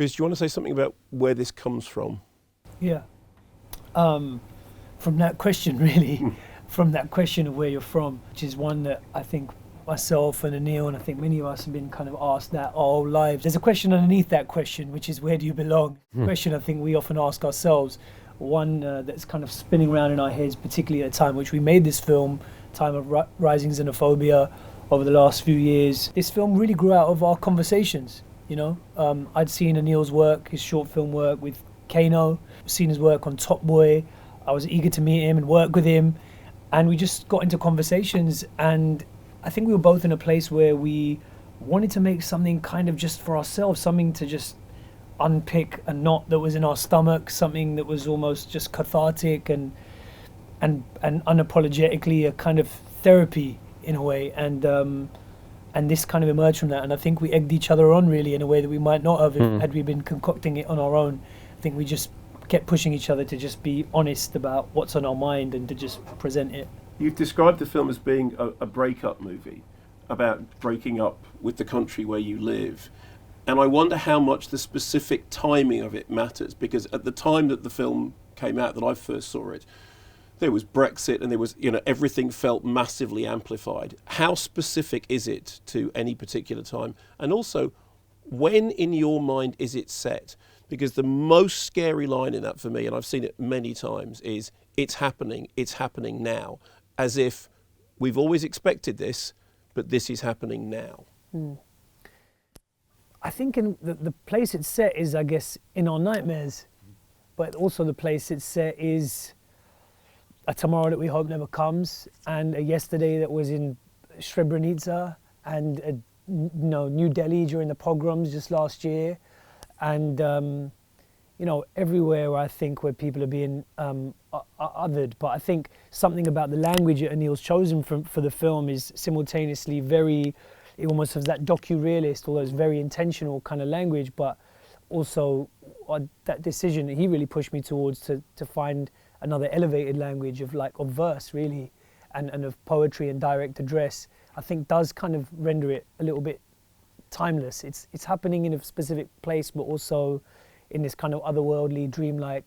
Riz, do you want to say something about where this comes from? Yeah. From that question, really, from that question of where you're from, which is one that I think myself and Aneil, and I think many of us have been kind of asked that our whole lives. There's a question underneath that question, which is where do you belong? Question I think we often ask ourselves. One that's kind of spinning around in our heads, particularly at a time which we made this film, time of rising xenophobia over the last few years. This film really grew out of our conversations, you know. I'd seen Aneil's work, his short film work with Kano, seen his work on Top Boy. I was eager to meet him and work with him, and we just got into conversations, and I think we were both in a place where we wanted to make something kind of just for ourselves, something to just unpick a knot that was in our stomach, something that was almost just cathartic and unapologetically a kind of therapy in a way, and this kind of emerged from that. And I think we egged each other on really in a way that we might not have had we been concocting it on our own. I think we just kept pushing each other to just be honest about what's on our mind and to just present it. You've described the film as being a breakup movie, about breaking up with the country where you live. And I wonder how much the specific timing of it matters, because at the time that the film came out, that I first saw it, there was Brexit and there was, you know, everything felt massively amplified. How specific is it to any particular time? And also, when in your mind is it set? Because the most scary line in that for me, and I've seen it many times, is it's happening now. As if we've always expected this, but this is happening now. I think in the place it's set is, I guess, in our nightmares, but also the place it's set is a tomorrow that we hope never comes, and a yesterday that was in Srebrenica, and New Delhi during the pogroms just last year, and everywhere I think where people are being othered. But I think something about the language that Aneil's chosen for the film is simultaneously very, it almost has that docu-realist, although it's very intentional kind of language, but also that decision that he really pushed me towards to find another elevated language of verse really, and of poetry and direct address, I think does kind of render it a little bit timeless. It's happening in a specific place, but also in this kind of otherworldly, dreamlike,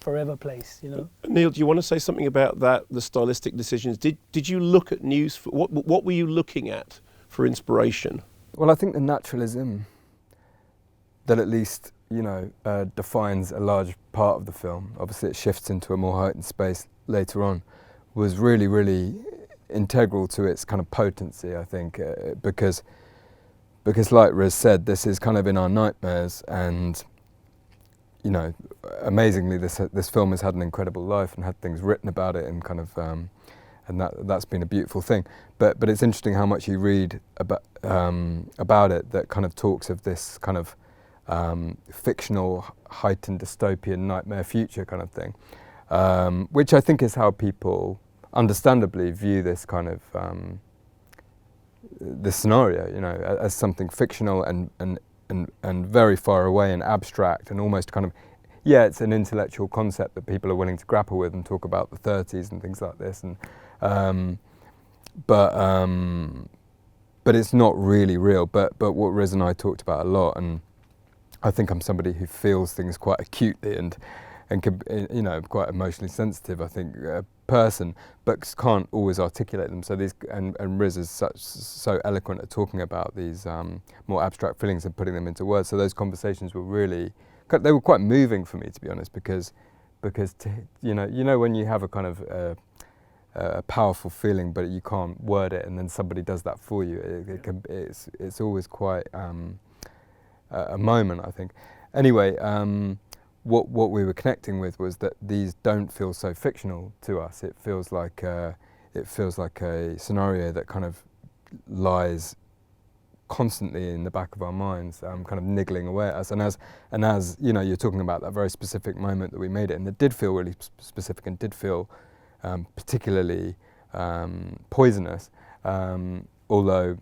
forever place, you know. Neil, do you want to say something about that, the stylistic decisions? Did you look at news? What were you looking at for inspiration? Well, I think the naturalism that at least, defines a large part of the film, obviously it shifts into a more heightened space later on, was really, really integral to its kind of potency, I think, because like Riz said, this is kind of in our nightmares, and amazingly this film has had an incredible life and had things written about it, and kind of and that's been a beautiful thing. But it's interesting how much you read about it that kind of talks of this kind of fictional, heightened, dystopian nightmare future kind of thing, which I think is how people understandably view this kind of this scenario, as something fictional and very far away and abstract, and almost kind of, it's an intellectual concept that people are willing to grapple with and talk about the 30s and things like this, and but it's not really real. But what Riz and I talked about a lot, and I think I'm somebody who feels things quite acutely and can, quite emotionally sensitive, I think, person, but can't always articulate them. So these, and Riz is so eloquent at talking about these more abstract feelings and putting them into words. So those conversations were really, they were quite moving for me, to be honest, because when you have a kind of a powerful feeling, but you can't word it, and then somebody does that for you, it's always quite a moment, I think. Anyway, what we were connecting with was that these don't feel so fictional to us. It feels like a scenario that kind of lies constantly in the back of our minds, kind of niggling away at us. And as you're talking about that very specific moment that we made it, and it did feel really specific and did feel particularly poisonous. Although,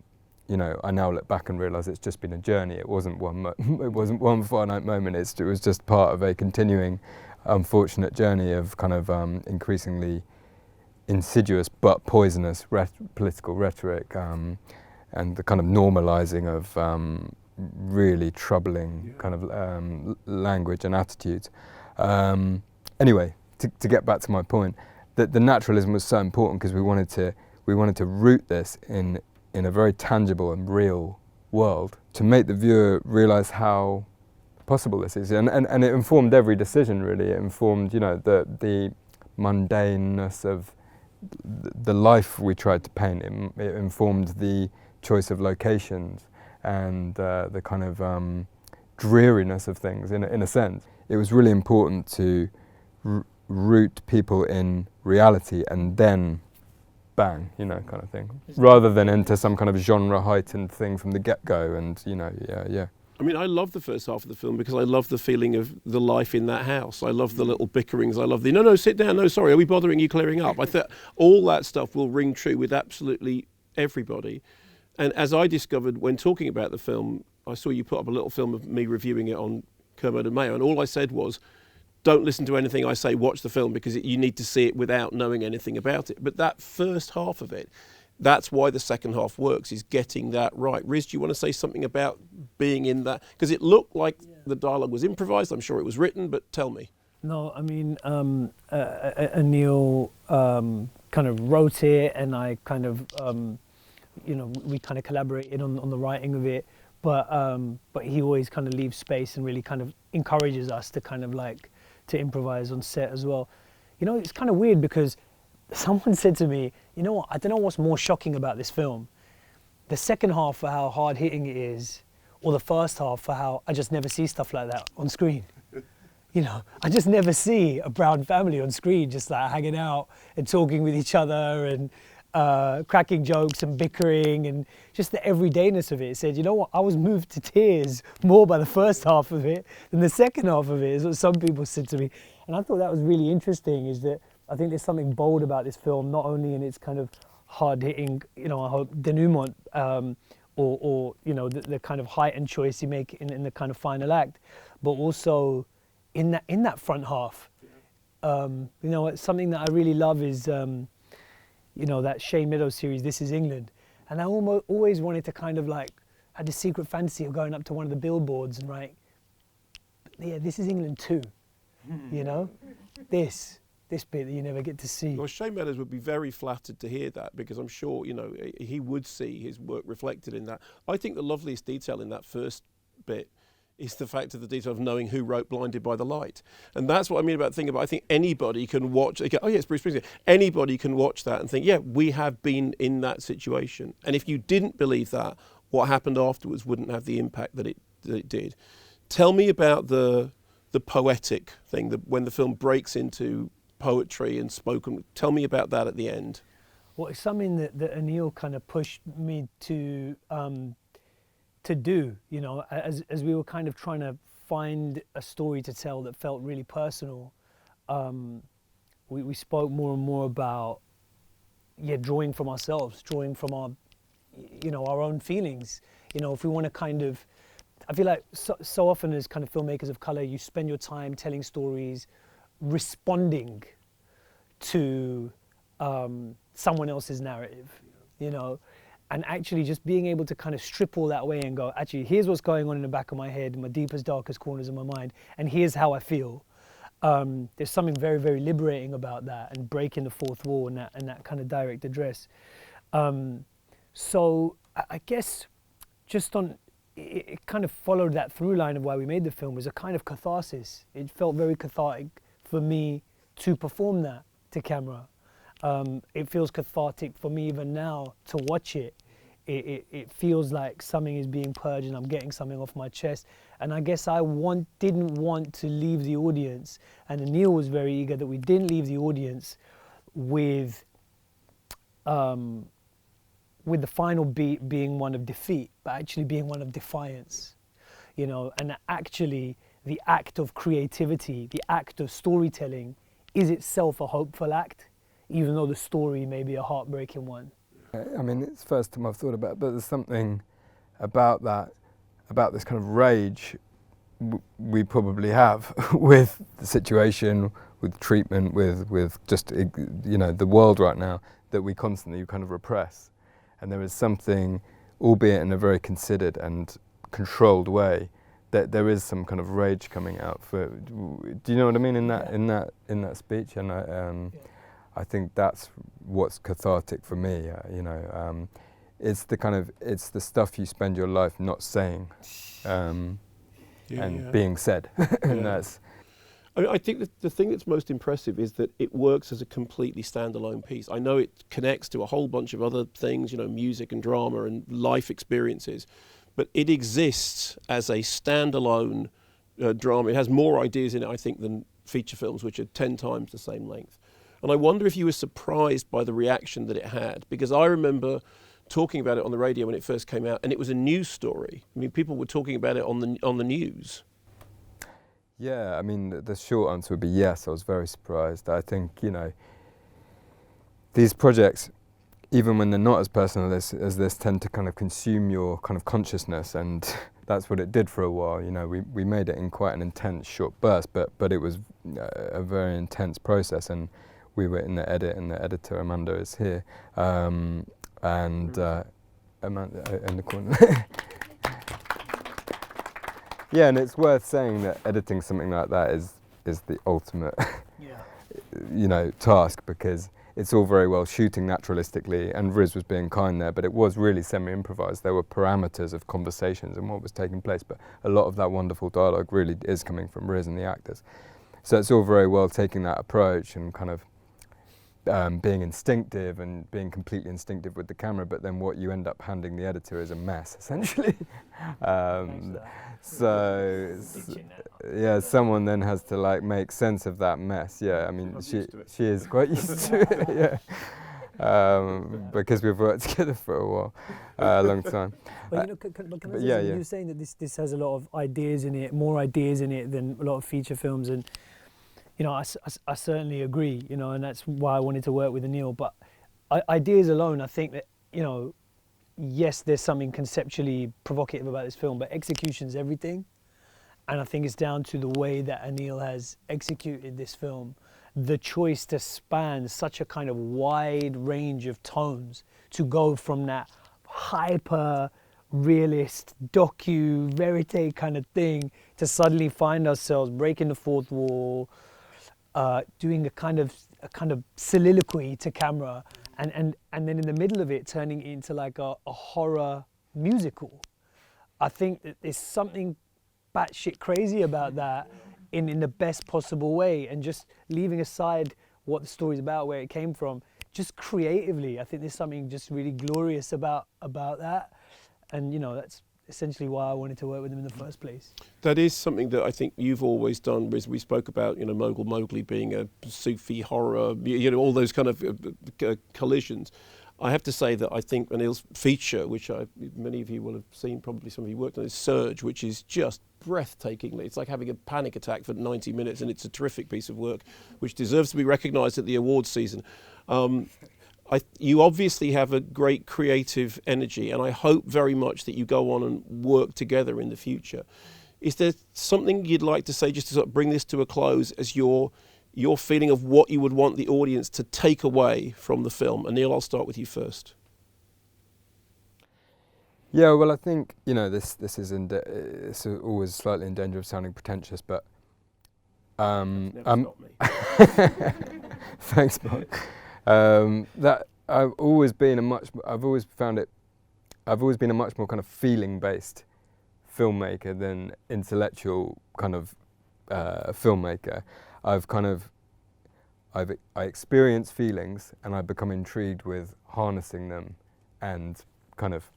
I now look back and realise it's just been a journey. It wasn't one finite moment. It was just part of a continuing, unfortunate journey of kind of increasingly insidious but poisonous political rhetoric, and the kind of normalising of really troubling kind of language and attitudes. Anyway, to get back to my point, that the naturalism was so important because we wanted to root this in a very tangible and real world to make the viewer realise how possible this is, and it informed every decision really. It informed, you know, the mundaneness of the life we tried to paint. It informed the choice of locations and the kind of dreariness of things in a sense. It was really important to root people in reality and then bang, you know, kind of thing, rather than into some kind of genre heightened thing from the get-go. And you know, yeah. I mean, I love the first half of the film because I love the feeling of the life in that house. I love the little bickerings. I love the, no, sit down, no, sorry, are we bothering you clearing up? I thought all that stuff will ring true with absolutely everybody. And as I discovered when talking about the film, I saw you put up a little film of me reviewing it on Kermode and Mayo, and all I said was, don't listen to anything I say, watch the film, because you need to see it without knowing anything about it. But that first half of it, that's why the second half works, is getting that right. Riz, do you want to say something about being in that? Because it looked like the dialogue was improvised. I'm sure it was written, but tell me. No, I mean, Aneil kind of wrote it, and I kind of, you know, we kind of collaborated on the writing of it. But he always kind of leaves space and really kind of encourages us to kind of like to improvise on set as well. You know, it's kind of weird because someone said to me, you know what, I don't know what's more shocking about this film. The second half for how hard hitting it is, or the first half for how I just never see stuff like that on screen. You know, I just never see a Brown family on screen just like hanging out and talking with each other and cracking jokes and bickering and just the everydayness of it. It said, you know what, I was moved to tears more by the first half of it than the second half of it, is what some people said to me. And I thought that was really interesting, is that I think there's something bold about this film, not only in its kind of hard-hitting, you know, I hope denouement, or you know, the kind of heightened choice you make in the kind of final act, but also in that front half. You know, something that I really love is, you know, that Shane Meadows series, This Is England. And I always wanted to kind of like, had this secret fantasy of going up to one of the billboards and write, yeah, this is England too, you know? This bit that you never get to see. Well, Shane Meadows would be very flattered to hear that, because I'm sure, you know, he would see his work reflected in that. I think the loveliest detail in that first bit is the fact of the detail of knowing who wrote Blinded by the Light. And that's what I mean about thinking about, I think anybody can watch, oh yeah, it's Bruce Springsteen. Anybody can watch that and think, yeah, we have been in that situation. And if you didn't believe that, what happened afterwards wouldn't have the impact that it did. Tell me about the poetic thing, when the film breaks into poetry and spoken. Tell me about that at the end. Well, it's something that Aneil kind of pushed me to do, you know, as we were kind of trying to find a story to tell that felt really personal. We spoke more and more about, drawing from ourselves, drawing from our, you know, our own feelings. You know, if we want to kind of, I feel like so often as kind of filmmakers of color, you spend your time telling stories, responding to someone else's narrative, you know, and actually just being able to kind of strip all that away and go, actually, here's what's going on in the back of my head, in my deepest, darkest corners of my mind, and here's how I feel. There's something very, very liberating about that, and breaking the fourth wall and that kind of direct address. So I guess just it kind of followed that through line of why we made the film, was a kind of catharsis. It felt very cathartic for me to perform that to camera. It feels cathartic for me even now to watch it. It feels like something is being purged and I'm getting something off my chest. And I guess I didn't want to leave the audience, and Aneil was very eager that we didn't leave the audience with the final beat being one of defeat, but actually being one of defiance, you know, and actually the act of creativity, the act of storytelling is itself a hopeful act, even though the story may be a heartbreaking one. I mean, it's the first time I've thought about it, but there's something about that, about this kind of rage we probably have with the situation, with treatment, with just, you know, the world right now, that we constantly kind of repress. And there is something, albeit in a very considered and controlled way, that there is some kind of rage coming out. Do you know what I mean in that speech? And I think that's what's cathartic for me. It's the stuff you spend your life not saying, and being said, and that's. I think that the thing that's most impressive is that it works as a completely standalone piece. I know it connects to a whole bunch of other things, music and drama and life experiences, but it exists as a standalone drama. It has more ideas in it, I think, than feature films, which are 10 times the same length. And I wonder if you were surprised by the reaction that it had, because I remember talking about it on the radio when it first came out, and it was a news story. I mean, people were talking about it on the news. Yeah, I mean, the short answer would be yes. I was very surprised. I think, these projects, even when they're not as personal as this, tend to kind of consume your kind of consciousness, and that's what it did for a while. We made it in quite an intense short burst, but it was a very intense process, and we were in the edit, and the editor, Amanda, is here, Amanda in the corner. Yeah, and it's worth saying that editing something like that is the ultimate, task, because it's all very well shooting naturalistically, and Riz was being kind there, but it was really semi-improvised. There were parameters of conversations and what was taking place, but a lot of that wonderful dialogue really is coming from Riz and the actors. So it's all very well taking that approach and kind of being instinctive and being completely instinctive with the camera, but then what you end up handing the editor is a mess, essentially. Someone then has to make sense of that mess. Yeah, I mean, she is quite used to it. Yeah, because we've worked together for a while, a long time. But can I say, you're saying that this has a lot of ideas in it, more ideas in it than a lot of feature films, and I certainly agree, and that's why I wanted to work with Aneil. But ideas alone, I think that, yes, there's something conceptually provocative about this film, but execution's everything. And I think it's down to the way that Aneil has executed this film. The choice to span such a kind of wide range of tones, to go from that hyper realist docu-verite kind of thing to suddenly find ourselves breaking the fourth wall, doing a kind of soliloquy to camera, and then in the middle of it turning into like a horror musical. I think that there's something batshit crazy about that in the best possible way, and just leaving aside what the story's about, where it came from, just creatively, I think there's something just really glorious about that, and that's essentially why I wanted to work with him in the first place. That is something that I think you've always done, Riz. We spoke about, Mogul Mowgli being a Sufi horror, all those kind of collisions. I have to say that I think Aneil's feature, which many of you will have seen, probably some of you worked on, is Surge, which is just breathtakingly. It's like having a panic attack for 90 minutes, and it's a terrific piece of work, which deserves to be recognised at the awards season. You obviously have a great creative energy, and I hope very much that you go on and work together in the future. Is there something you'd like to say, just to sort of bring this to a close, as your feeling of what you would want the audience to take away from the film? Aneil, I'll start with you first. Yeah, well, I think this is it's always slightly in danger of sounding pretentious, but Never stopped me. Thanks, Mark. That I've always been a much more kind of feeling-based filmmaker than intellectual kind of filmmaker. I experience feelings, and I become intrigued with harnessing them and kind of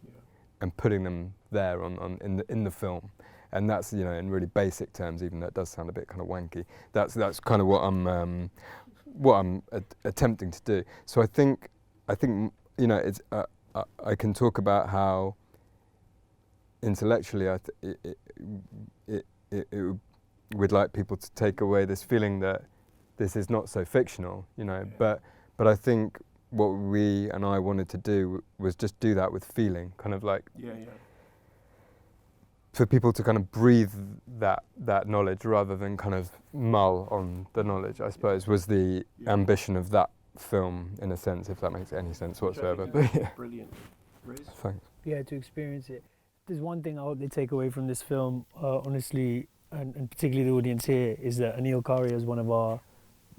and putting them there in the film. And that's, in really basic terms, even though it does sound a bit kind of wanky, that's kind of what I'm attempting to do. So I think it's I can talk about how intellectually we'd like people to take away this feeling that this is not so fictional, but I think what we and I wanted to do was just do that with feeling, kind of like for people to kind of breathe that knowledge rather than kind of mull on the knowledge, I suppose, was the ambition of that film, in a sense, if that makes any sense whatsoever. Brilliant. Riz? Thanks. Yeah, to experience it. there's one thing I hope they take away from this film, honestly, and particularly the audience here, is that Aneil Karia is one of our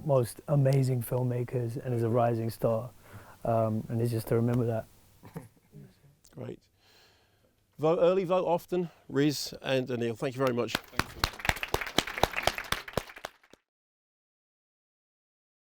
most amazing filmmakers and is a rising star. And it's just to remember that. Great. Vote early, vote often. Riz and Aneil, thank you very much. Thanks.